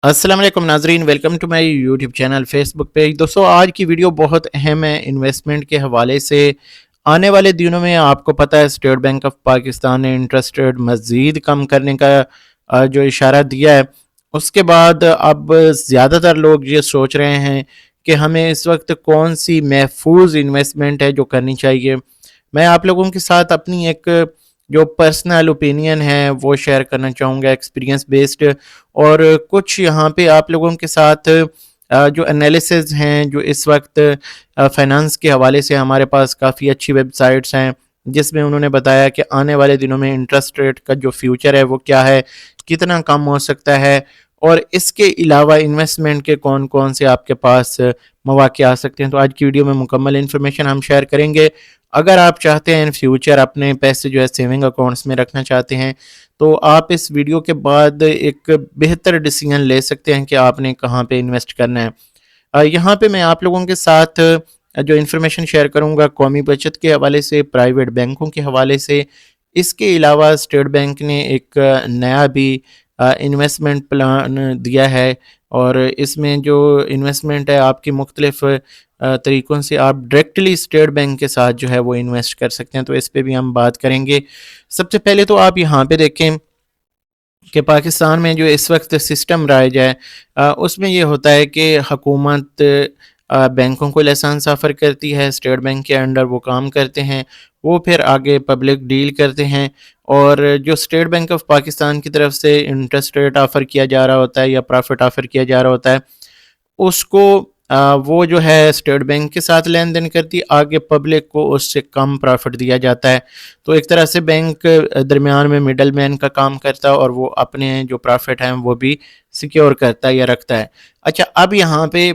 अस्सलाम वालेकुम नाजरीन, welcome to my YouTube channel Facebook page. दोस्तों, आज की वीडियो बहुत अहम है इन्वेस्टमेंट के हवाले से। आने वाले दिनों में आपको पता है स्टेट बैंक ऑफ पाकिस्तान ने इंटरेस्ट रेट मज़ीद कम करने का जो इशारा दिया है। उसके बाद अब ज़्यादातर लोग ये सोच रहे हैं कि हमें इस वक्त कौन सी महफूज इन्वेस्टमेंट है जो करनी चाहिए। मैं आप लोगों के साथ अपनी एक जो पर्सनल ओपिनियन है वो शेयर करना चाहूँगा, एक्सपीरियंस बेस्ड। और कुछ यहाँ पे आप लोगों के साथ जो एनालिसिस हैं, जो इस वक्त फाइनेंस के हवाले से हमारे पास काफ़ी अच्छी वेबसाइट्स हैं जिसमें उन्होंने बताया कि आने वाले दिनों में इंटरेस्ट रेट का जो फ्यूचर है वो क्या है, कितना कम हो सकता है, और इसके अलावा इन्वेस्टमेंट के कौन कौन से आपके पास मौके आ सकते हैं। तो आज की वीडियो में मुकम्मल इन्फॉर्मेशन हम शेयर करेंगे। अगर आप चाहते हैं इन फ्यूचर अपने पैसे जो है सेविंग अकाउंट्स में रखना चाहते हैं, तो आप इस वीडियो के बाद एक बेहतर डिसीजन ले सकते हैं कि आपने कहाँ पे इन्वेस्ट करना है। यहाँ पे मैं आप लोगों के साथ जो इन्फॉर्मेशन शेयर करूँगा कौमी बचत के हवाले से, प्राइवेट बैंकों के हवाले से। इसके अलावा स्टेट बैंक ने एक नया भी इन्वेस्टमेंट प्लान दिया है, और इसमें जो इन्वेस्टमेंट है आपकी मुख्तलिफ तरीक़ों से आप डायरेक्टली स्टेट बैंक के साथ जो है वो इन्वेस्ट कर सकते हैं। तो इस पे भी हम बात करेंगे। सबसे पहले तो आप यहाँ पे देखें कि पाकिस्तान में जो इस वक्त सिस्टम राइज है, उसमें ये होता है कि हुकूमत बैंकों को लाइसेंस ऑफ़र करती है, स्टेट बैंक के अंडर वो काम करते हैं, वो फिर आगे पब्लिक डील करते हैं। और जो स्टेट बैंक ऑफ पाकिस्तान की तरफ से इंटरेस्ट रेट ऑफ़र किया जा रहा होता है या प्रॉफिट ऑफ़र किया जा रहा होता है, उसको वो जो है स्टेट बैंक के साथ लेन देन करती है, आगे पब्लिक को उससे कम प्रॉफिट दिया जाता है। तो एक तरह से बैंक दरमियान में मिडल मैन का काम करता है और वो अपने जो प्रॉफिट हैं वो भी सिक्योर करता है या रखता है। अच्छा, अब यहाँ पे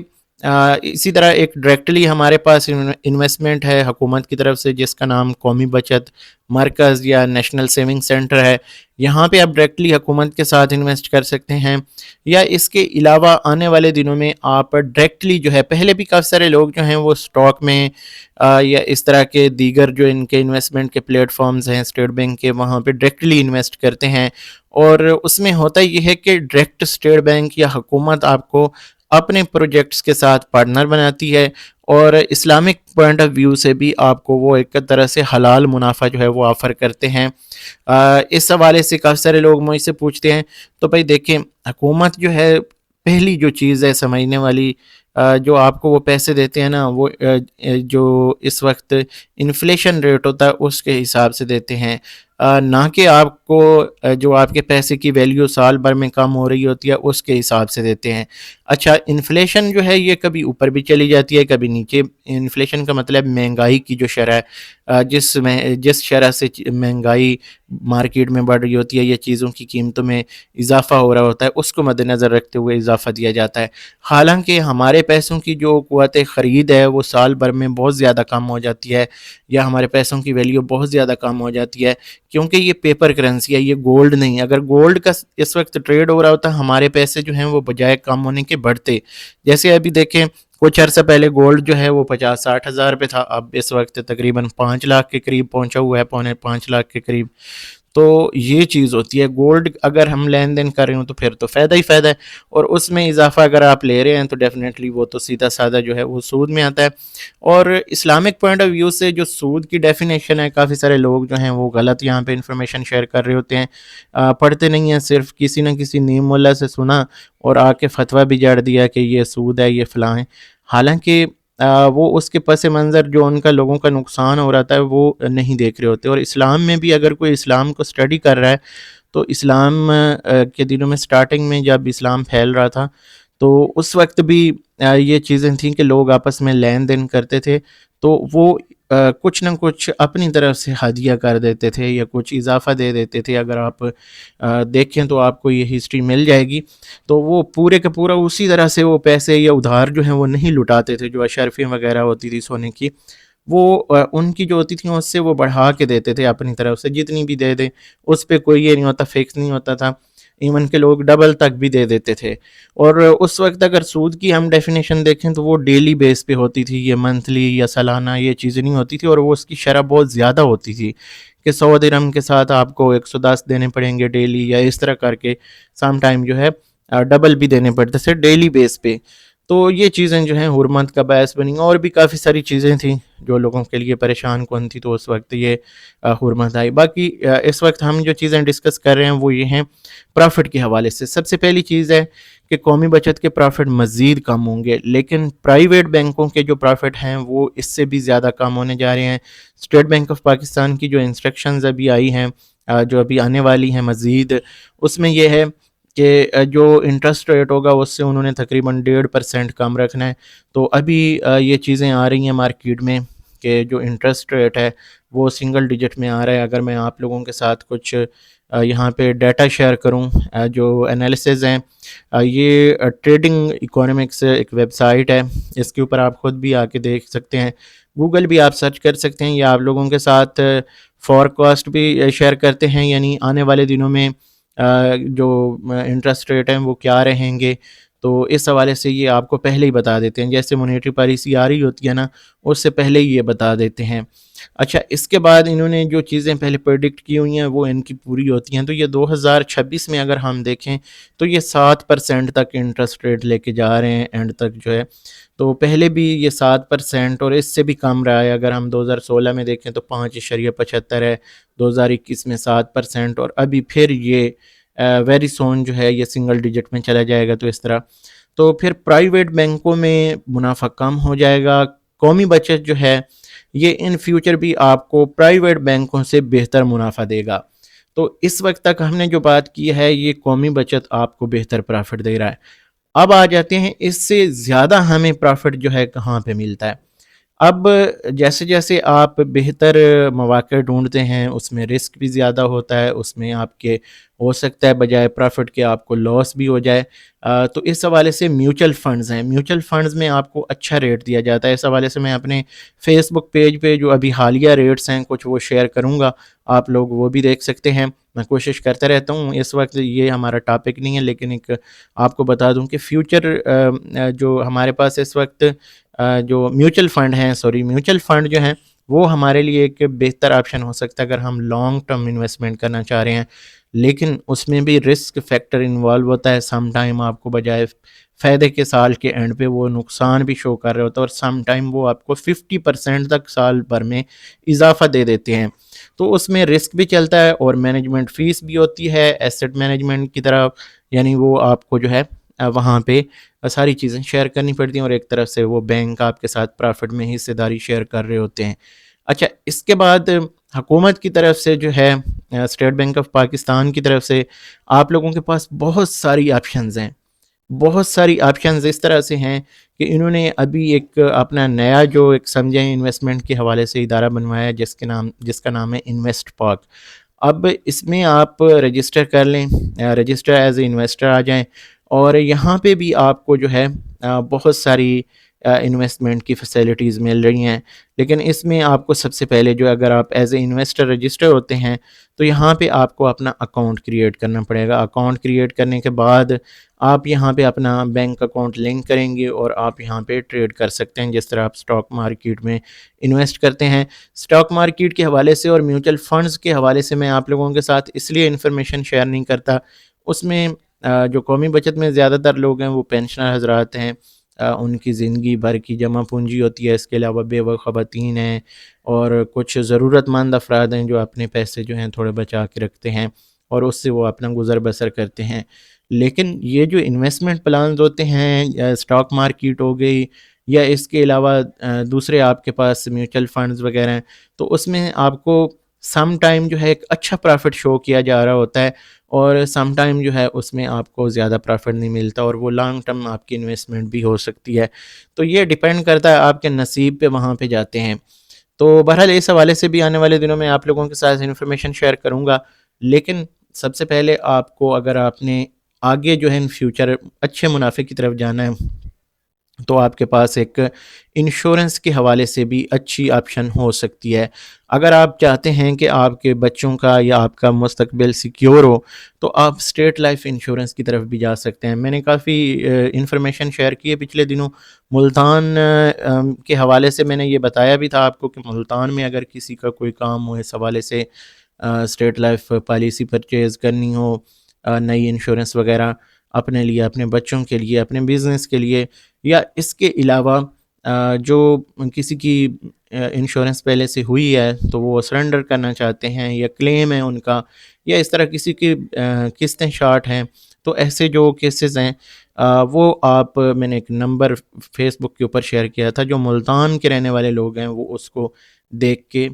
इसी तरह एक डायरेक्टली हमारे पास इन्वेस्टमेंट है हुकूमत की तरफ से जिसका नाम कौमी बचत मरकज़ या नेशनल सेविंग सेंटर है। यहाँ पे आप डायरेक्टली हुकूमत के साथ इन्वेस्ट कर सकते हैं, या इसके अलावा आने वाले दिनों में आप डायरेक्टली जो है, पहले भी काफ़ी सारे लोग जो हैं वो स्टॉक में या इस तरह के दीगर जो इनके इन्वेस्टमेंट के प्लेटफॉर्म्स हैं स्टेट बैंक के, वहाँ पे डायरेक्टली इन्वेस्ट करते हैं। और उसमें होता ये है कि डायरेक्ट स्टेट बैंक या हुकूमत आपको अपने प्रोजेक्ट्स के साथ पार्टनर बनाती है, और इस्लामिक पॉइंट ऑफ व्यू से भी आपको वो एक तरह से हलाल मुनाफा जो है वो ऑफ़र करते हैं। इस हवाले से काफ़ी सारे लोग मुझसे पूछते हैं। तो भाई देखें, हुकूमत जो है पहली जो चीज़ है समझने वाली, जो आपको वो पैसे देते हैं ना, वो जो इस वक्त इन्फ्लेशन रेट होता है उसके हिसाब से देते हैं, ना कि आपको जो आपके पैसे की वैल्यू साल भर में कम हो रही होती है उसके हिसाब से देते हैं। अच्छा, इन्फ्लेशन जो है ये कभी ऊपर भी चली जाती है, कभी नीचे। इन्फ्लेशन का मतलब महंगाई की जो शरह है, जिस शरह से महंगाई मार्केट में बढ़ रही होती है या चीज़ों की कीमतों में इजाफा हो रहा होता है, उसको मद्देनज़र रखते हुए इजाफा दिया जाता है। हालांकि हमारे पैसों की जो क़ुव्वत ख़रीद है वो साल भर में बहुत ज़्यादा कम हो जाती है, या हमारे पैसों की वैल्यू बहुत ज़्यादा कम हो जाती है, क्योंकि ये पेपर करेंसी है, ये गोल्ड नहीं। अगर गोल्ड का इस वक्त ट्रेड हो रहा होता, हमारे पैसे जो हैं वो बजाय कम होने के बढ़ते। जैसे अभी देखें, कुछ अर्सा पहले गोल्ड जो है वो 50-60 हज़ार पे था, अब इस वक्त तकरीबन 5 लाख के करीब पहुंचा हुआ है, पौने 5 लाख के करीब। तो ये चीज़ होती है, गोल्ड अगर हम लेन देन कर रहे हो तो फिर तो फ़ायदा ही फ़ायदा है, और उसमें इजाफा अगर आप ले रहे हैं तो डेफिनेटली वो तो सीधा साधा जो है वो सूद में आता है। और इस्लामिक पॉइंट ऑफ व्यू से जो सूद की डेफिनेशन है, काफ़ी सारे लोग जो हैं वो गलत यहाँ पे इंफॉर्मेशन शेयर कर रहे होते हैं, पढ़ते नहीं हैं, सिर्फ किसी न किसी नीम मुल्ला से सुना और आके फतवा भी जड़ दिया कि ये सूद है, ये फ़लाँ है। हालांकि वो उसके पस मंज़र जो उनका लोगों का नुकसान हो रहा था वो नहीं देख रहे होते। और इस्लाम में भी अगर कोई इस्लाम को स्टडी कर रहा है, तो इस्लाम के दिनों में स्टार्टिंग में जब इस्लाम फैल रहा था, तो उस वक्त भी ये चीज़ें थीं कि लोग आपस में लेन देन करते थे, तो वो कुछ न कुछ अपनी तरफ से हदिया कर देते थे या कुछ इजाफा दे देते थे। अगर आप देखें तो आपको ये हिस्ट्री मिल जाएगी। तो वो पूरे का पूरा उसी तरह से वो पैसे या उधार जो हैं वो नहीं लुटाते थे। जो अशरफी वगैरह होती थी सोने की, वो उनकी जो होती थी उससे वो बढ़ा के देते थे अपनी तरफ से, जितनी भी दे दें उस पर कोई ये नहीं होता, फिक्स नहीं होता था। इवन के लोग डबल तक भी दे देते थे। और उस वक्त अगर सूद की हम डेफिनेशन देखें तो वो डेली बेस पे होती थी, ये मंथली या सालाना ये चीज़ें नहीं होती थी, और वो उसकी शरह बहुत ज़्यादा होती थी कि 100 दिरहम के साथ आपको 110 देने पड़ेंगे डेली, या इस तरह करके सम टाइम जो है डबल भी देने पड़ते थे डेली बेस पे। तो ये चीज़ें जो हैं हुर्मत का बायस बनी, और भी काफ़ी सारी चीज़ें थी जो लोगों के लिए परेशान कौन थी, तो उस वक्त ये हुर्मत आई। बाकी इस वक्त हम जो चीज़ें डिस्कस कर रहे हैं वो ये हैं प्रॉफिट के हवाले से। सबसे पहली चीज़ है कि कौमी बचत के प्रॉफिट मज़ीद कम होंगे, लेकिन प्राइवेट बैंकों के जो प्रॉफिट हैं वो इससे भी ज़्यादा कम होने जा रहे हैं। स्टेट बैंक ऑफ पाकिस्तान की जो इंस्ट्रक्शंस अभी आई हैं, जो अभी आने वाली हैं मज़ीद, उसमें यह है कि जो इंटरेस्ट रेट होगा उससे उन्होंने तकरीबन 1.5% कम रखना है। तो अभी ये चीज़ें आ रही हैं मार्केट में कि जो इंटरेस्ट रेट है वो सिंगल डिजिट में आ रहा है। अगर मैं आप लोगों के साथ कुछ यहाँ पे डाटा शेयर करूँ, जो एनालिसिस हैं, ये ट्रेडिंग इकोनॉमिक्स एक वेबसाइट है, इसके ऊपर आप ख़ुद भी आके देख सकते हैं। गूगल भी आप सर्च कर सकते हैं, या आप लोगों के साथ फॉरकास्ट भी शेयर करते हैं, यानी आने वाले दिनों में जो इंटरेस्ट रेट हैं वो क्या रहेंगे। तो इस हवाले से ये आपको पहले ही बता देते हैं, जैसे मॉनेटरी पॉलिसी आ रही होती है ना, उससे पहले ही ये बता देते हैं। अच्छा, इसके बाद इन्होंने जो चीज़ें पहले प्रेडिक्ट की हुई हैं वो इनकी पूरी होती हैं। तो ये 2026 में अगर हम देखें तो ये 7% तक इंटरेस्ट रेट लेके जा रहे हैं एंड तक जो है। तो पहले भी ये 7% और इससे भी कम रहा है। अगर हम 2016 में देखें तो 5.75 है, 2021 में 7%, और अभी फिर ये वेरी सोन जो है ये सिंगल डिजिट में चला जाएगा। तो इस तरह तो फिर प्राइवेट बैंकों में मुनाफा कम हो जाएगा। कौमी बचत जो है ये इन फ्यूचर भी आपको प्राइवेट बैंकों से बेहतर मुनाफा देगा। तो इस वक्त तक हमने जो बात की है ये कौमी बचत आपको बेहतर प्रॉफिट दे रहा है। अब आ जाते हैं इससे ज़्यादा हमें प्रॉफिट जो है कहाँ पे मिलता है। अब जैसे जैसे आप बेहतर मौक़े ढूंढते हैं उसमें रिस्क भी ज़्यादा होता है, उसमें आपके हो सकता है बजाय प्रॉफिट के आपको लॉस भी हो जाए। तो इस हवाले से म्यूचुअल फ़ंड्स हैं, म्यूचुअल फ़ंड्स में आपको अच्छा रेट दिया जाता है। इस हवाले से मैं अपने फेसबुक पेज पे जो अभी हालिया रेट्स हैं कुछ वो शेयर करूँगा, आप लोग वो भी देख सकते हैं। मैं कोशिश करता रहता हूँ, इस वक्त ये हमारा टॉपिक नहीं है, लेकिन एक आपको बता दूँ कि फ्यूचर जो हमारे पास इस वक्त जो म्यूचुअल फ़ंड हैं, म्यूचुअल फ़ंड जो हैं वो हमारे लिए एक बेहतर ऑप्शन हो सकता है अगर हम लॉन्ग टर्म इन्वेस्टमेंट करना चाह रहे हैं। लेकिन उसमें भी रिस्क फैक्टर इन्वॉल्व होता है। सम टाइम आपको बजाय फ़ायदे के साल के एंड पे वो नुकसान भी शो कर रहे होता है, और सम टाइम वो आपको 50% तक साल भर में इजाफा दे देते हैं। तो उसमें रिस्क भी चलता है और मैनेजमेंट फ़ीस भी होती है एसेट मैनेजमेंट की तरह, यानी वो आपको जो है वहाँ पे सारी चीज़ें शेयर करनी पड़ती हैं, और एक तरफ से वो बैंक आपके साथ प्रॉफिट में हिस्सेदारी शेयर कर रहे होते हैं। अच्छा, इसके बाद हुकूमत की तरफ से जो है स्टेट बैंक ऑफ पाकिस्तान की तरफ से आप लोगों के पास बहुत सारी ऑप्शंस हैं। बहुत सारी ऑप्शंस इस तरह से हैं कि इन्होंने अभी एक अपना नया जो एक समझें इन्वेस्टमेंट के हवाले से इदारा बनवाया है जिसका नाम है इन्वेस्ट पाक। अब इसमें आप रजिस्टर कर लें, रजिस्टर एज ए इन्वेस्टर आ जाएं, और यहाँ पे भी आपको जो है बहुत सारी इन्वेस्टमेंट की फैसिलिटीज़ मिल रही हैं। लेकिन इसमें आपको सबसे पहले जो अगर आप एज ए इन्वेस्टर रजिस्टर होते हैं तो यहाँ पे आपको अपना अकाउंट क्रिएट करना पड़ेगा। अकाउंट क्रिएट करने के बाद आप यहाँ पे अपना बैंक अकाउंट लिंक करेंगे और आप यहाँ पे ट्रेड कर सकते हैं, जिस तरह आप स्टॉक मार्केट में इन्वेस्ट करते हैं। स्टॉक मार्केट के हवाले से और म्यूचुअल फंड्स के हवाले से मैं आप लोगों के साथ इसलिए इन्फॉर्मेशन शेयर नहीं करता, उसमें जो कौमी बचत में ज़्यादातर लोग हैं वो पेंशनर हजरात हैं, उनकी ज़िंदगी भर की जमा पूंजी होती है। इसके अलावा बेवा ख़वातीन हैं और कुछ ज़रूरतमंद अफराद हैं जो अपने पैसे जो हैं थोड़े बचा के रखते हैं और उससे वो अपना गुज़र बसर करते हैं। लेकिन ये जो इन्वेस्टमेंट प्लान्स होते हैं, या स्टॉक मार्केट हो गई, या इसके अलावा दूसरे आपके पास म्यूचुअल फंड्स वगैरह हैं, तो उसमें आपको सम टाइम जो है एक अच्छा प्रॉफिट शो किया जा रहा होता है, और सम टाइम जो है उसमें आपको ज़्यादा प्रॉफिट नहीं मिलता, और वो लॉन्ग टर्म आपकी इन्वेस्टमेंट भी हो सकती है। तो ये डिपेंड करता है आपके नसीब पे वहाँ पे जाते हैं। तो बहरहाल इस हवाले से भी आने वाले दिनों में आप लोगों के साथ इन्फॉर्मेशन शेयर करूँगा। लेकिन सबसे पहले आपको, अगर आपने आगे जो है इन फ्यूचर अच्छे मुनाफे की तरफ जाना है, तो आपके पास एक इंश्योरेंस के हवाले से भी अच्छी ऑप्शन हो सकती है। अगर आप चाहते हैं कि आपके बच्चों का या आपका मुस्तकबिल सिक्योर हो, तो आप स्टेट लाइफ इंश्योरेंस की तरफ भी जा सकते हैं। मैंने काफ़ी इन्फॉर्मेशन शेयर की है पिछले दिनों मुल्तान के हवाले से। मैंने ये बताया भी था आपको कि मुल्तान में अगर किसी का कोई काम हो इस हवाले से, स्टेट लाइफ पॉलिसी परचेज़ करनी हो, नई इंश्योरेंस वगैरह, اپنے لیے، اپنے بچوں کے لیے، اپنے بزنس کے لیے، یا اس کے علاوہ جو کسی کی انشورنس پہلے سے ہوئی ہے تو وہ سرنڈر کرنا چاہتے ہیں، یا کلیم ہے ان کا، یا اس طرح کسی کی قسطیں شارٹ ہیں، تو ایسے جو کیسز ہیں وہ آپ، میں نے ایک نمبر فیس بک کے اوپر شیئر کیا تھا، جو ملتان کے رہنے والے لوگ ہیں وہ اس کو دیکھ کے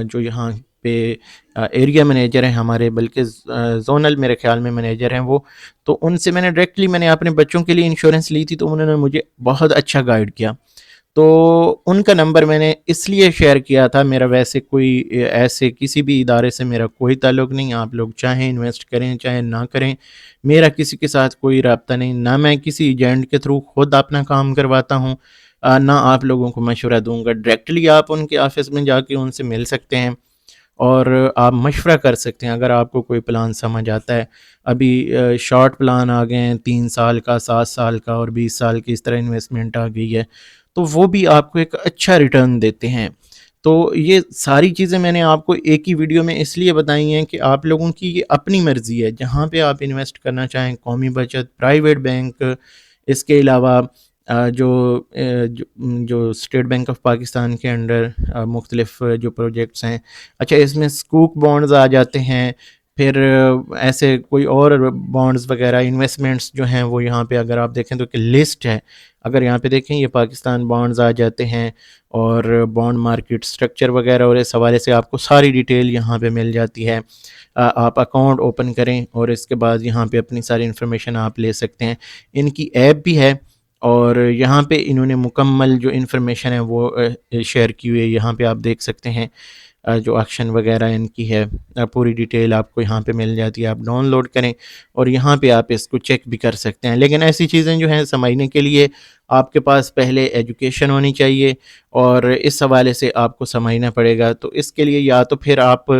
جو یہاں پہ ایریا مینیجر ہیں ہمارے، بلکہ زونل میرے خیال میں مینیجر ہیں وہ، تو ان سے میں نے ڈائریکٹلی میں نے اپنے بچوں کے لیے انشورنس لی تھی، تو انہوں نے مجھے بہت اچھا گائیڈ کیا. تو ان کا نمبر میں نے اس لیے شیئر کیا تھا. میرا ویسے کوئی ایسے کسی بھی ادارے سے میرا کوئی تعلق نہیں. آپ لوگ چاہیں انویسٹ کریں چاہے نہ کریں، میرا کسی کے ساتھ کوئی رابطہ نہیں. نہ میں کسی ایجنٹ کے تھرو خود اپنا کام کرواتا ہوں، نہ آپ لوگوں کو مشورہ دوں گا. ڈائریکٹلی آپ ان کے آفس میں جا کے ان سے مل سکتے ہیں اور آپ مشورہ کر سکتے ہیں اگر آپ کو کوئی پلان سمجھ آتا ہے. ابھی شارٹ پلان آ گئے ہیں، 3 سال کا، 7 سال کا اور 20 سال کی، اس طرح انویسٹمنٹ آ گئی ہے، تو وہ بھی آپ کو ایک اچھا ریٹرن دیتے ہیں. تو یہ ساری چیزیں میں نے آپ کو ایک ہی ویڈیو میں اس لیے بتائی ہیں کہ آپ لوگوں کی یہ اپنی مرضی ہے، جہاں پہ آپ انویسٹ کرنا چاہیں، قومی بچت، پرائیویٹ بینک، اس کے علاوہ جو جو اسٹیٹ بینک آف پاکستان کے انڈر مختلف جو پروجیکٹس ہیں. اچھا، اس میں سکوک بانڈز آ جاتے ہیں، پھر ایسے کوئی اور بانڈز وغیرہ انویسٹمنٹس جو ہیں وہ یہاں پہ اگر آپ دیکھیں تو کہ لسٹ ہے. اگر یہاں پہ دیکھیں یہ پاکستان بانڈز آ جاتے ہیں، اور بانڈ مارکیٹ سٹرکچر وغیرہ، اور اس حوالے سے آپ کو ساری ڈیٹیل یہاں پہ مل جاتی ہے. آپ اکاؤنٹ اوپن کریں اور اس کے بعد یہاں پہ اپنی ساری انفارمیشن آپ لے سکتے ہیں. ان کی ایپ بھی ہے، اور یہاں پہ انہوں نے مکمل جو انفارمیشن ہے وہ شیئر کی ہوئی ہے. یہاں پہ آپ دیکھ سکتے ہیں جو ایکشن وغیرہ ان کی ہے، پوری ڈیٹیل آپ کو یہاں پہ مل جاتی ہے. آپ ڈاؤن لوڈ کریں اور یہاں پہ آپ اس کو چیک بھی کر سکتے ہیں. لیکن ایسی چیزیں جو ہیں سمجھنے کے لیے آپ کے پاس پہلے ایجوکیشن ہونی چاہیے، اور اس حوالے سے آپ کو سمجھنا پڑے گا. تو اس کے لیے یا تو پھر آپ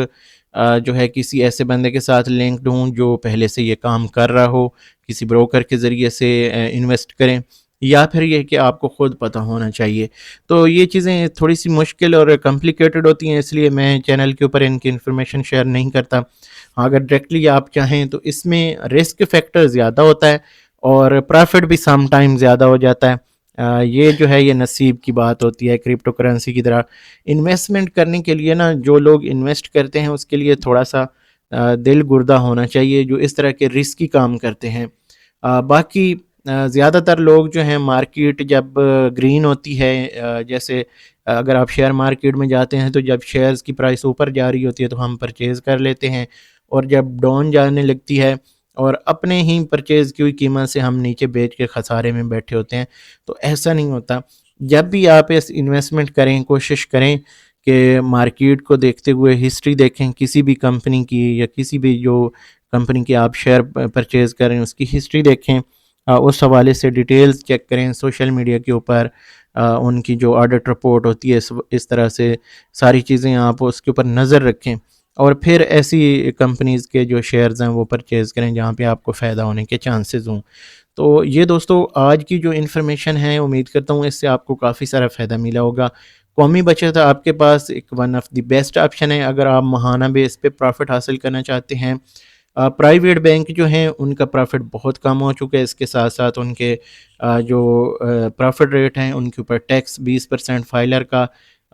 جو ہے کسی ایسے بندے کے ساتھ لنکڈ ہوں جو پہلے سے یہ کام کر رہا ہو، کسی بروکر کے ذریعے سے انویسٹ کریں، یا پھر یہ کہ آپ کو خود پتہ ہونا چاہیے. تو یہ چیزیں تھوڑی سی مشکل اور کمپلیکیٹڈ ہوتی ہیں، اس لیے میں چینل کے اوپر ان کی انفارمیشن شیئر نہیں کرتا. اگر ڈائریکٹلی آپ چاہیں تو اس میں رسک فیکٹر زیادہ ہوتا ہے اور پرافٹ بھی سم ٹائم زیادہ ہو جاتا ہے. یہ جو ہے یہ نصیب کی بات ہوتی ہے. کرپٹو کرنسی کی طرح انویسٹمنٹ کرنے کے لیے نا، جو لوگ انویسٹ کرتے ہیں اس کے لیے تھوڑا سا دل گردہ ہونا چاہیے، جو اس طرح کے رسکی کام کرتے ہیں. باقی زیادہ تر لوگ جو ہیں، مارکیٹ جب گرین ہوتی ہے، جیسے اگر آپ شیئر مارکیٹ میں جاتے ہیں تو جب شیئرز کی پرائس اوپر جا رہی ہوتی ہے تو ہم پرچیز کر لیتے ہیں، اور جب ڈاؤن جانے لگتی ہے اور اپنے ہی پرچیز کی ہوئی قیمت سے ہم نیچے بیچ کے خسارے میں بیٹھے ہوتے ہیں. تو ایسا نہیں ہوتا. جب بھی آپ اس انویسٹمنٹ کریں، کوشش کریں کہ مارکیٹ کو دیکھتے ہوئے ہسٹری دیکھیں کسی بھی کمپنی کی، یا کسی بھی جو کمپنی کی آپ شیئر پرچیز کریں اس کی ہسٹری دیکھیں، اس حوالے سے ڈیٹیلز چیک کریں سوشل میڈیا کے اوپر. ان کی جو آڈٹ رپورٹ ہوتی ہے اس طرح سے ساری چیزیں آپ اس کے اوپر نظر رکھیں، اور پھر ایسی کمپنیز کے جو شیئرز ہیں وہ پرچیز کریں جہاں پہ آپ کو فائدہ ہونے کے چانسز ہوں. تو یہ دوستو آج کی جو انفارمیشن ہے، امید کرتا ہوں اس سے آپ کو کافی سارا فائدہ ملا ہوگا. قومی بچت آپ کے پاس ایک one of the best option ہے اگر آپ ماہانہ بیس پہ پروفٹ حاصل کرنا چاہتے ہیں. پرائیویٹ بینک جو ہیں ان کا پروفٹ بہت کم ہو چکا ہے. اس کے ساتھ ساتھ ان کے جو پروفٹ ریٹ ہیں ان کے اوپر ٹیکس 20% فائلر کا،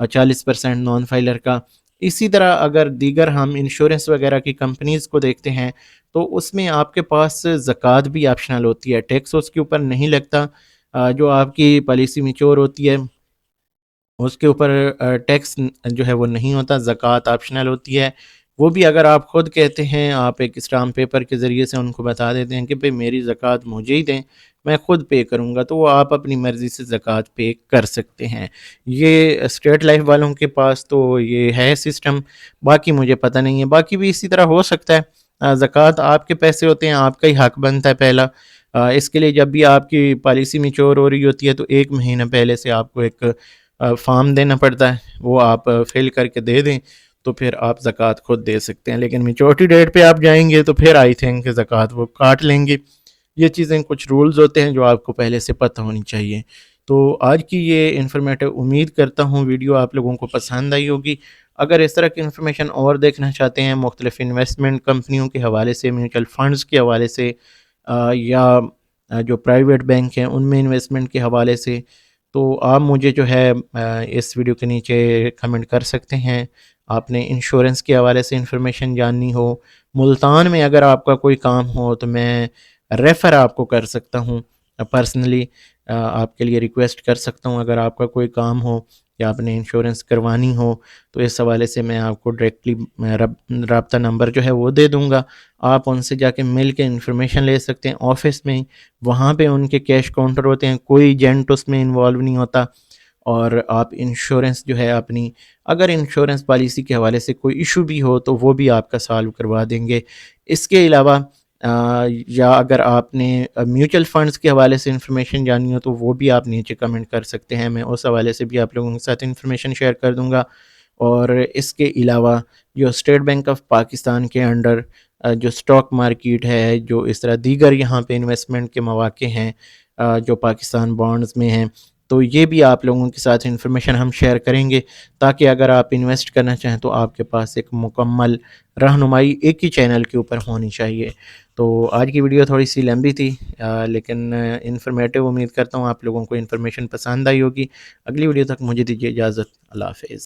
40% نان فائلر کا. اسی طرح اگر دیگر ہم انشورنس وغیرہ کی کمپنیز کو دیکھتے ہیں تو اس میں آپ کے پاس زکوٰۃ بھی آپشنل ہوتی ہے، ٹیکس اس کے اوپر نہیں لگتا. جو آپ کی پالیسی میچور ہوتی ہے اس کے اوپر ٹیکس جو ہے وہ نہیں ہوتا، زکوٰۃ آپشنل ہوتی ہے. وہ بھی اگر آپ خود کہتے ہیں، آپ ایک اسٹامپ پیپر کے ذریعے سے ان کو بتا دیتے ہیں کہ بھئی میری زکوٰۃ مجھے ہی دیں، میں خود پے کروں گا، تو وہ آپ اپنی مرضی سے زکوٰۃ پے کر سکتے ہیں. یہ اسٹیٹ لائف والوں کے پاس تو یہ ہے سسٹم، باقی مجھے پتہ نہیں ہے. باقی بھی اسی طرح ہو سکتا ہے. زکوٰۃ آپ کے پیسے ہوتے ہیں، آپ کا ہی حق بنتا ہے پہلا. اس کے لیے جب بھی آپ کی پالیسی میچور ہو رہی ہوتی ہے تو 1 مہینہ پہلے سے آپ کو ایک فارم دینا پڑتا ہے، وہ آپ فل کر کے دے دیں تو پھر آپ زکوٰۃ خود دے سکتے ہیں. لیکن میچورٹی ڈیٹ پہ آپ جائیں گے تو پھر آئی تھنک کہ زکوٰۃ وہ کاٹ لیں گے. یہ چیزیں کچھ رولز ہوتے ہیں جو آپ کو پہلے سے پتہ ہونی چاہیے. تو آج کی یہ انفارمیٹیو، امید کرتا ہوں ویڈیو آپ لوگوں کو پسند آئی ہوگی. اگر اس طرح کی انفارمیشن اور دیکھنا چاہتے ہیں مختلف انویسٹمنٹ کمپنیوں کے حوالے سے، میوچل فنڈز کے حوالے سے، یا جو پرائیویٹ بینک ہیں ان میں انویسٹمنٹ کے حوالے سے، تو آپ مجھے جو ہے اس ویڈیو کے نیچے کمنٹ کر سکتے ہیں۔ آپ نے انشورنس کے حوالے سے انفارمیشن جاننی ہو، ملتان میں اگر آپ کا کوئی کام ہو تو میں ریفر آپ کو کر سکتا ہوں، پرسنلی آپ کے لیے ریکویسٹ کر سکتا ہوں۔ اگر آپ کا کوئی کام ہو یا آپ نے انشورنس کروانی ہو تو اس حوالے سے میں آپ کو ڈائریکٹلی رابطہ نمبر جو ہے وہ دے دوں گا، آپ ان سے جا کے مل کے انفارمیشن لے سکتے ہیں آفس میں ہی۔ وہاں پہ ان کے کیش کاؤنٹر ہوتے ہیں، کوئی ایجنٹ اس میں انوالو نہیں ہوتا، اور آپ انشورنس جو ہے اپنی، اگر انشورنس پالیسی کے حوالے سے کوئی ایشو بھی ہو تو وہ بھی آپ کا سالو کروا دیں گے۔ اس کے علاوہ یا اگر آپ نے میوچل فنڈز کے حوالے سے انفارمیشن جانی ہو تو وہ بھی آپ نیچے کمنٹ کر سکتے ہیں، میں اس حوالے سے بھی آپ لوگوں کے ساتھ انفارمیشن شیئر کر دوں گا۔ اور اس کے علاوہ جو اسٹیٹ بینک آف پاکستان کے انڈر جو اسٹاک مارکیٹ ہے، جو اس طرح دیگر یہاں پہ انویسٹمنٹ کے مواقع ہیں جو پاکستان بانڈز میں ہیں، تو یہ بھی آپ لوگوں کے ساتھ انفارمیشن ہم شیئر کریں گے، تاکہ اگر آپ انویسٹ کرنا چاہیں تو آپ کے پاس ایک مکمل رہنمائی ایک ہی چینل کے اوپر ہونی چاہیے۔ تو آج کی ویڈیو تھوڑی سی لمبی تھی لیکن انفارمیٹیو، امید کرتا ہوں آپ لوگوں کو انفارمیشن پسند آئی ہوگی۔ اگلی ویڈیو تک مجھے دیجیے اجازت، اللہ حافظ۔